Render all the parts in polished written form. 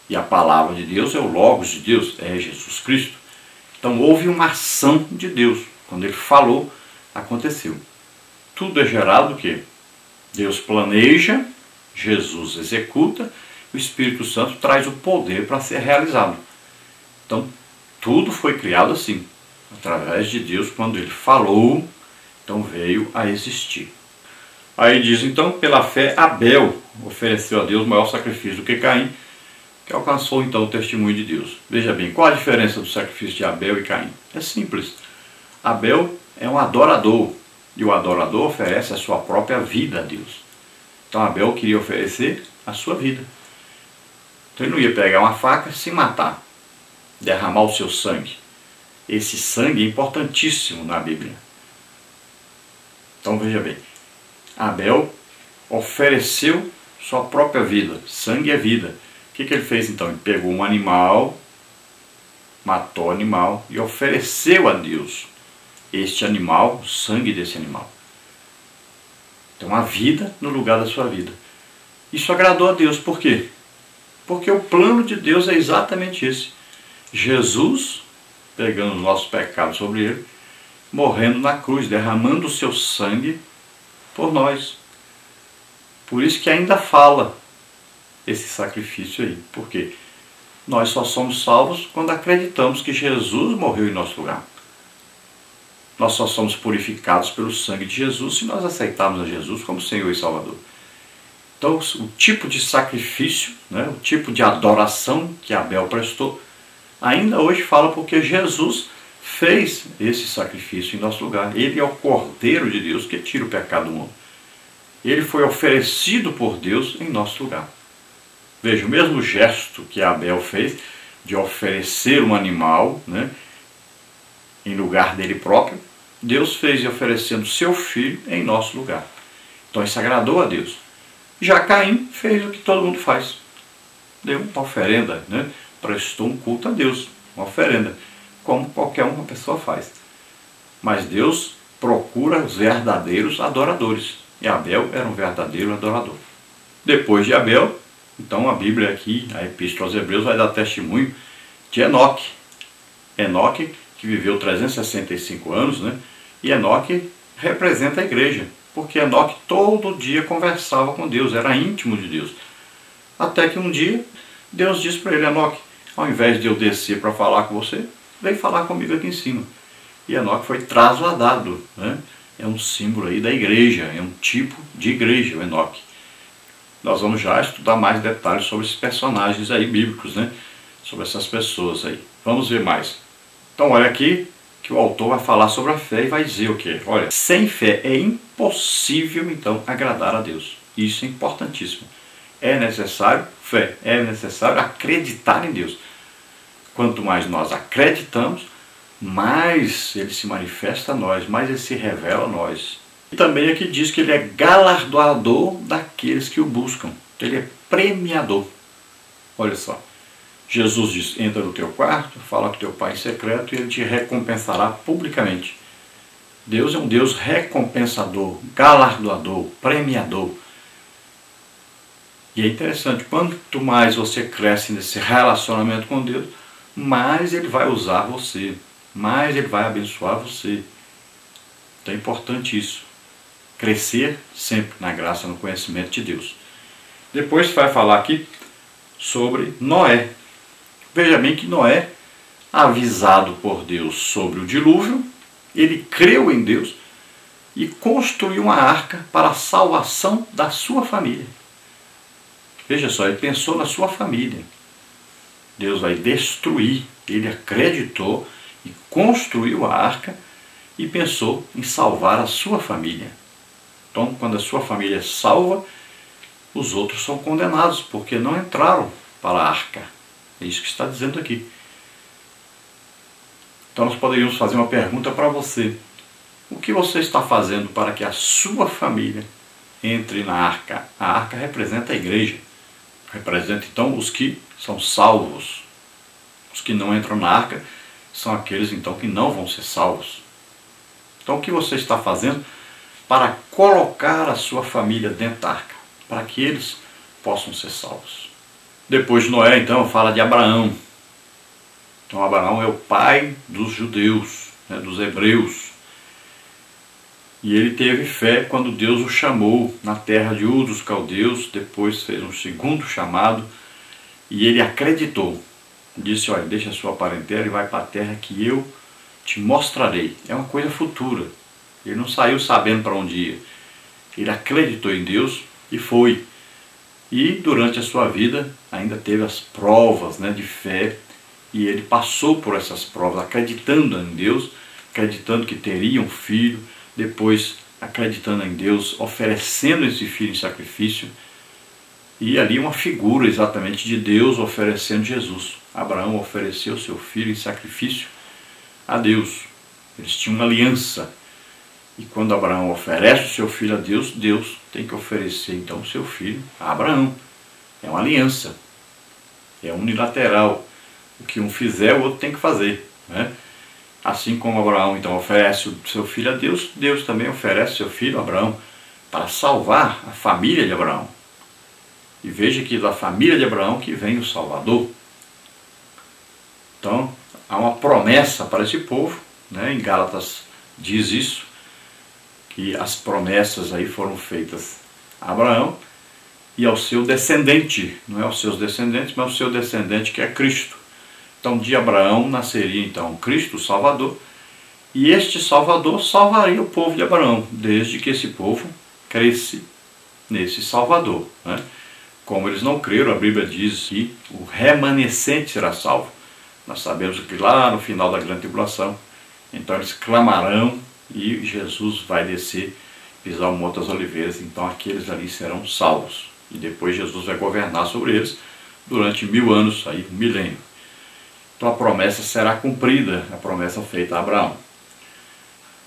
E a palavra de Deus é o Logos de Deus, é Jesus Cristo. Então houve uma ação de Deus. Quando Ele falou, aconteceu. Tudo é gerado do quê? Deus planeja, Jesus executa, o Espírito Santo traz o poder para ser realizado. Então, tudo foi criado assim, através de Deus, quando Ele falou, então veio a existir. Aí diz, então, pela fé, Abel ofereceu a Deus maior sacrifício do que Caim, que alcançou então o testemunho de Deus. Veja bem, qual a diferença do sacrifício de Abel e Caim? É simples. Abel é um adorador, e o adorador oferece a sua própria vida a Deus. Então Abel queria oferecer a sua vida. Então ele não ia pegar uma faca, se matar, derramar o seu sangue. Esse sangue é importantíssimo na Bíblia. Então veja bem, Abel ofereceu sua própria vida, sangue é vida. O que ele fez então? Ele pegou um animal, matou o animal e ofereceu a Deus este animal, o sangue desse animal. Então a vida no lugar da sua vida. Isso agradou a Deus, por quê? Porque o plano de Deus é exatamente esse. Jesus, pegando os nossos pecados sobre ele, morrendo na cruz, derramando o seu sangue por nós. Por isso que ainda fala esse sacrifício aí. Por quê? Nós só somos salvos quando acreditamos que Jesus morreu em nosso lugar. Nós só somos purificados pelo sangue de Jesus se nós aceitarmos a Jesus como Senhor e Salvador. Então, o tipo de sacrifício, né, o tipo de adoração que Abel prestou, ainda hoje fala porque Jesus fez esse sacrifício em nosso lugar. Ele é o Cordeiro de Deus que tira o pecado do mundo. Ele foi oferecido por Deus em nosso lugar. Veja, o mesmo gesto que Abel fez de oferecer um animal, né, em lugar dele próprio, Deus fez oferecendo seu filho em nosso lugar. Então isso agradou a Deus. Já Caim fez o que todo mundo faz. Deu uma oferenda, né? Prestou um culto a Deus, uma oferenda, como qualquer uma pessoa faz. Mas Deus procura os verdadeiros adoradores. E Abel era um verdadeiro adorador. Depois de Abel, então a Bíblia aqui, a Epístola aos Hebreus, vai dar testemunho de Enoque. Enoque, que viveu 365 anos, né? E Enoque representa a igreja, porque Enoque todo dia conversava com Deus, era íntimo de Deus. Até que um dia, Deus disse para ele, Enoque, ao invés de eu descer para falar com você, vem falar comigo aqui em cima. E Enoque foi trasladado, né? É um símbolo aí da igreja, é um tipo de igreja, o Enoque. Nós vamos já estudar mais detalhes sobre esses personagens aí bíblicos, né? Sobre essas pessoas aí. Vamos ver mais. Então olha aqui que o autor vai falar sobre a fé e vai dizer o quê? Olha, sem fé é impossível então agradar a Deus. Isso é importantíssimo. É necessário fé, é necessário acreditar em Deus. Quanto mais nós acreditamos, mais Ele se manifesta a nós, mais Ele se revela a nós. E também aqui diz que Ele é galardoador daqueles que o buscam. Ele é premiador. Olha só. Jesus diz, entra no teu quarto, fala com teu pai em secreto e ele te recompensará publicamente. Deus é um Deus recompensador, galardoador, premiador. E é interessante, quanto mais você cresce nesse relacionamento com Deus, mais Ele vai usar você, mais Ele vai abençoar você. Então é importante isso, crescer sempre na graça, no conhecimento de Deus. Depois vai falar aqui sobre Noé. Veja bem que Noé, avisado por Deus sobre o dilúvio, ele creu em Deus e construiu uma arca para a salvação da sua família. Veja só, ele pensou na sua família. Deus vai destruir. Ele acreditou e construiu a arca e pensou em salvar a sua família. Então, quando a sua família é salva, os outros são condenados, porque não entraram para a arca. É isso que está dizendo aqui. Então nós poderíamos fazer uma pergunta para você. O que você está fazendo para que a sua família entre na arca? A arca representa a igreja. Representa então os que são salvos. Os que não entram na arca são aqueles então que não vão ser salvos. Então o que você está fazendo para colocar a sua família dentro da arca? Para que eles possam ser salvos. Depois de Noé, então, fala de Abraão. Então Abraão é o pai dos judeus, né, dos hebreus. E ele teve fé quando Deus o chamou na terra de Ur dos Caldeus, depois fez um segundo chamado, e ele acreditou. Disse, olha, deixa a sua parentela e vai para a terra que eu te mostrarei. É uma coisa futura. Ele não saiu sabendo para onde ia. Ele acreditou em Deus e foi. E durante a sua vida ainda teve as provas, né, de fé, e ele passou por essas provas acreditando em Deus, acreditando que teria um filho, depois acreditando em Deus, oferecendo esse filho em sacrifício, e ali uma figura exatamente de Deus oferecendo Jesus. Abraão ofereceu seu filho em sacrifício a Deus. Eles tinham uma aliança. E quando Abraão oferece o seu filho a Deus, Deus tem que oferecer então o seu filho a Abraão. É uma aliança. É unilateral. O que um fizer, o outro tem que fazer, né? Assim como Abraão então oferece o seu filho a Deus, Deus também oferece o seu filho a Abraão para salvar a família de Abraão. E veja que da família de Abraão que vem o Salvador. Então, há uma promessa para esse povo, né? Em Gálatas diz isso, que as promessas aí foram feitas a Abraão e ao seu descendente, não é aos seus descendentes, mas ao seu descendente que é Cristo. Então de Abraão nasceria então Cristo, o Salvador, e este Salvador salvaria o povo de Abraão, desde que esse povo cresce nesse Salvador, né? Como eles não creram, a Bíblia diz que o remanescente será salvo. Nós sabemos que lá no final da grande tribulação, então eles clamarão e Jesus vai descer, pisar o Monte das Oliveiras, então aqueles ali serão salvos. E depois Jesus vai governar sobre eles durante 1000 anos, aí, um milênio. Então a promessa será cumprida, a promessa feita a Abraão.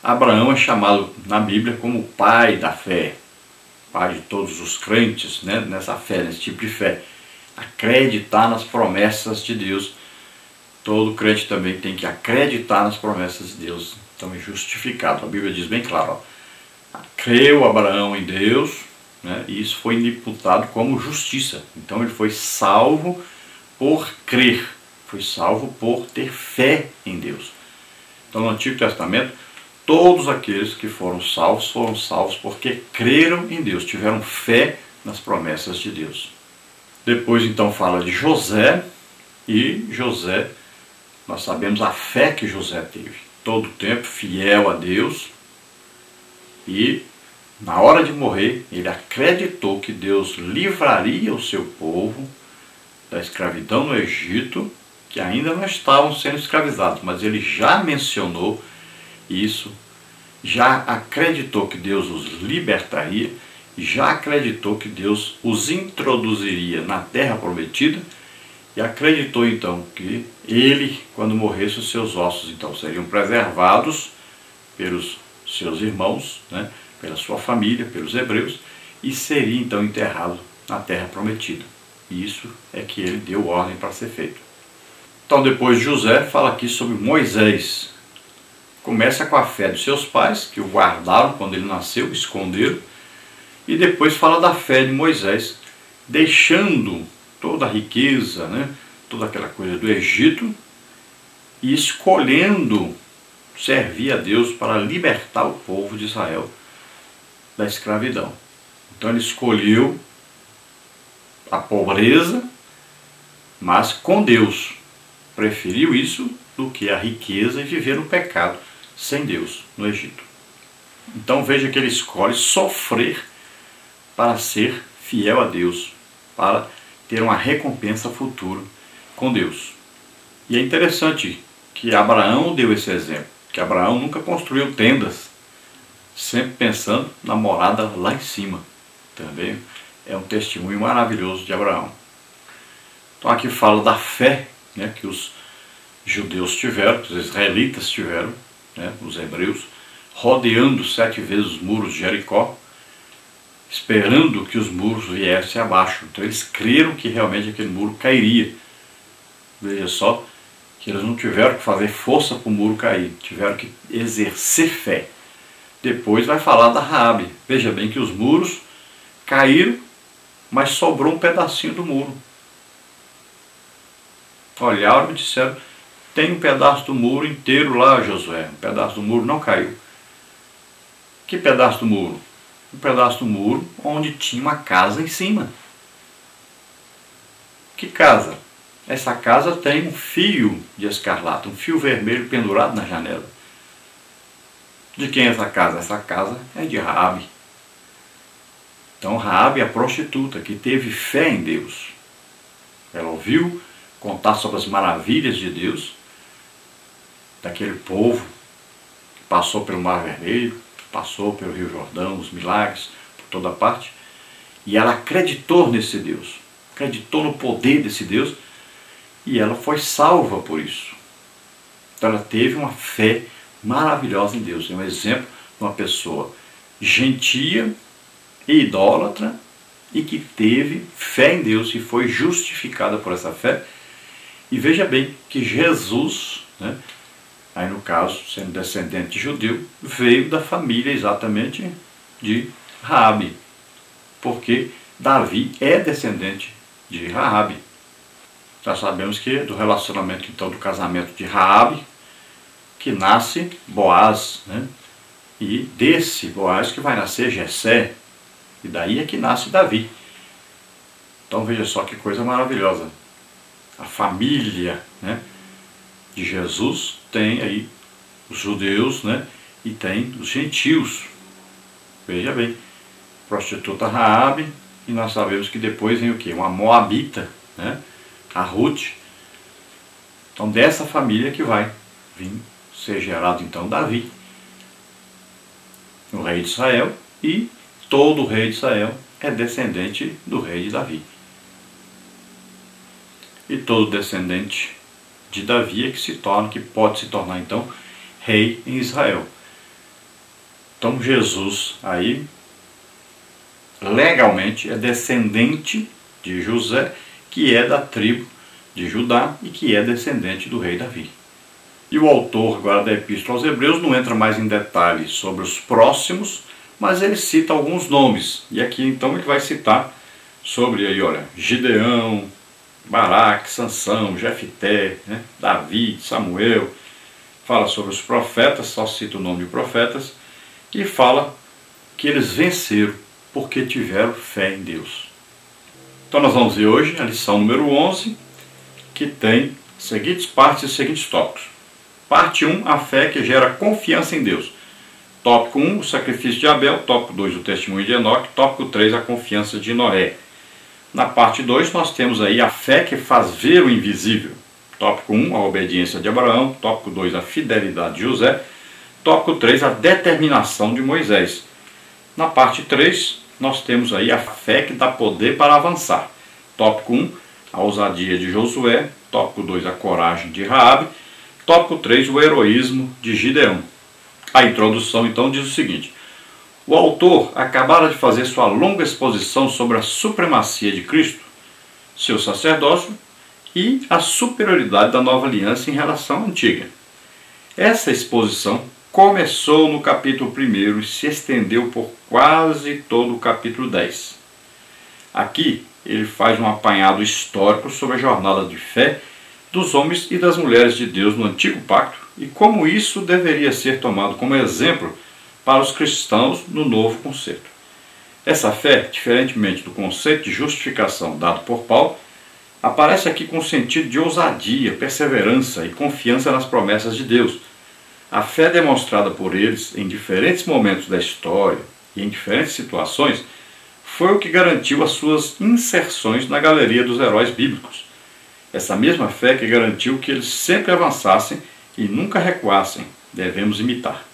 Abraão é chamado na Bíblia como o pai da fé, pai de todos os crentes, né, nessa fé, nesse tipo de fé. Acreditar nas promessas de Deus. Todo crente também tem que acreditar nas promessas de Deus. Então é justificado. A Bíblia diz bem claro, ó, creu Abraão em Deus, né, e isso foi imputado como justiça. Então ele foi salvo por crer, foi salvo por ter fé em Deus. Então no Antigo Testamento, todos aqueles que foram salvos porque creram em Deus, tiveram fé nas promessas de Deus. Depois então fala de José, e José, nós sabemos a fé que José teve, todo o tempo fiel a Deus, e na hora de morrer ele acreditou que Deus livraria o seu povo da escravidão no Egito, que ainda não estavam sendo escravizados, mas ele já mencionou isso, já acreditou que Deus os libertaria, já acreditou que Deus os introduziria na terra prometida, e acreditou então que ele, quando morresse, os seus ossos então seriam preservados pelos seus irmãos, né, pela sua família, pelos hebreus, e seria então enterrado na terra prometida. E isso é que ele deu ordem para ser feito. Então depois José fala aqui sobre Moisés. Começa com a fé dos seus pais, que o guardaram quando ele nasceu, esconderam, e depois fala da fé de Moisés, deixando toda a riqueza, né, toda aquela coisa do Egito, e escolhendo servir a Deus para libertar o povo de Israel da escravidão. Então ele escolheu a pobreza, mas com Deus. Preferiu isso do que a riqueza e viver no pecado sem Deus no Egito. Então veja que ele escolhe sofrer para ser fiel a Deus, para ter uma recompensa futura com Deus. E é interessante que Abraão deu esse exemplo, que Abraão nunca construiu tendas, sempre pensando na morada lá em cima. Também é um testemunho maravilhoso de Abraão. Então aqui fala da fé, né, que os judeus tiveram, que os israelitas tiveram, né, os hebreus, rodeando 7 vezes os muros de Jericó, esperando que os muros viessem abaixo. Então eles creram que realmente aquele muro cairia. Veja só que eles não tiveram que fazer força para o muro cair, tiveram que exercer fé. Depois vai falar da Raabe. Veja bem que os muros caíram, mas sobrou um pedacinho do muro. olharam e disseram: tem um pedaço do muro inteiro lá, Josué. Um pedaço do muro não caiu. Que pedaço do muro? Um pedaço do muro onde tinha uma casa em cima. Que casa? Essa casa tem um fio de escarlate, um fio vermelho pendurado na janela. De quem é essa casa? Essa casa é de Raabe. Então Raabe é a prostituta que teve fé em Deus. Ela ouviu contar sobre as maravilhas de Deus, daquele povo que passou pelo Mar Vermelho, passou pelo Rio Jordão, os milagres por toda parte, e ela acreditou nesse Deus, acreditou no poder desse Deus, e ela foi salva por isso. Então ela teve uma fé maravilhosa em Deus. É um exemplo de uma pessoa gentia e idólatra e que teve fé em Deus e foi justificada por essa fé. E veja bem que Jesus, né, aí no caso, sendo descendente de judeu, veio da família exatamente de Raabe, porque Davi é descendente de Raabe. Já sabemos que do relacionamento, então, do casamento de Raabe, que nasce Boaz, né? E desse Boaz que vai nascer Jessé, e daí é que nasce Davi. Então veja só que coisa maravilhosa. A família, né, de Jesus tem aí os judeus, né, e tem os gentios. Veja bem, prostituta Raabe, e nós sabemos que depois vem o quê? Uma moabita, né, a Ruth. Então dessa família que vai vir ser gerado então Davi, o rei de Israel, e todo rei de Israel é descendente do rei de Davi. E todo descendente de Davi é que pode se tornar então rei em Israel. Então Jesus aí legalmente é descendente de José, que é da tribo de Judá e que é descendente do rei Davi. E o autor agora da Epístola aos Hebreus não entra mais em detalhes sobre os próximos, mas ele cita alguns nomes. E aqui então ele vai citar sobre aí, olha, Gideão, Baraque, Sansão, Jefité, né, Davi, Samuel. Fala sobre os profetas, só cita o nome de profetas, e fala que eles venceram porque tiveram fé em Deus. Então nós vamos ver hoje a lição número 11, que tem as seguintes partes e os seguintes tópicos. Parte 1, a fé que gera confiança em Deus. Tópico 1, o sacrifício de Abel. Tópico 2, o testemunho de Enoque. Tópico 3, a confiança de Noé. Na parte 2, nós temos aí a fé que faz ver o invisível. Tópico 1, a obediência de Abraão. Tópico 2, a fidelidade de José. Tópico 3, a determinação de Moisés. Na parte 3, nós temos aí a fé que dá poder para avançar. Tópico 1, a ousadia de Josué. Tópico 2, a coragem de Raabe. Tópico 3, o heroísmo de Gideão. A introdução então diz o seguinte: o autor acabara de fazer sua longa exposição sobre a supremacia de Cristo, seu sacerdócio e a superioridade da nova aliança em relação à antiga. Essa exposição começou no capítulo 1 e se estendeu por quase todo o capítulo 10. Aqui ele faz um apanhado histórico sobre a jornada de fé dos homens e das mulheres de Deus no Antigo Pacto e como isso deveria ser tomado como exemplo para os cristãos no Novo Conceito. Essa fé, diferentemente do conceito de justificação dado por Paulo, aparece aqui com o sentido de ousadia, perseverança e confiança nas promessas de Deus. A fé demonstrada por eles em diferentes momentos da história e em diferentes situações foi o que garantiu as suas inserções na galeria dos heróis bíblicos. Essa mesma fé que garantiu que eles sempre avançassem e nunca recuassem, devemos imitar.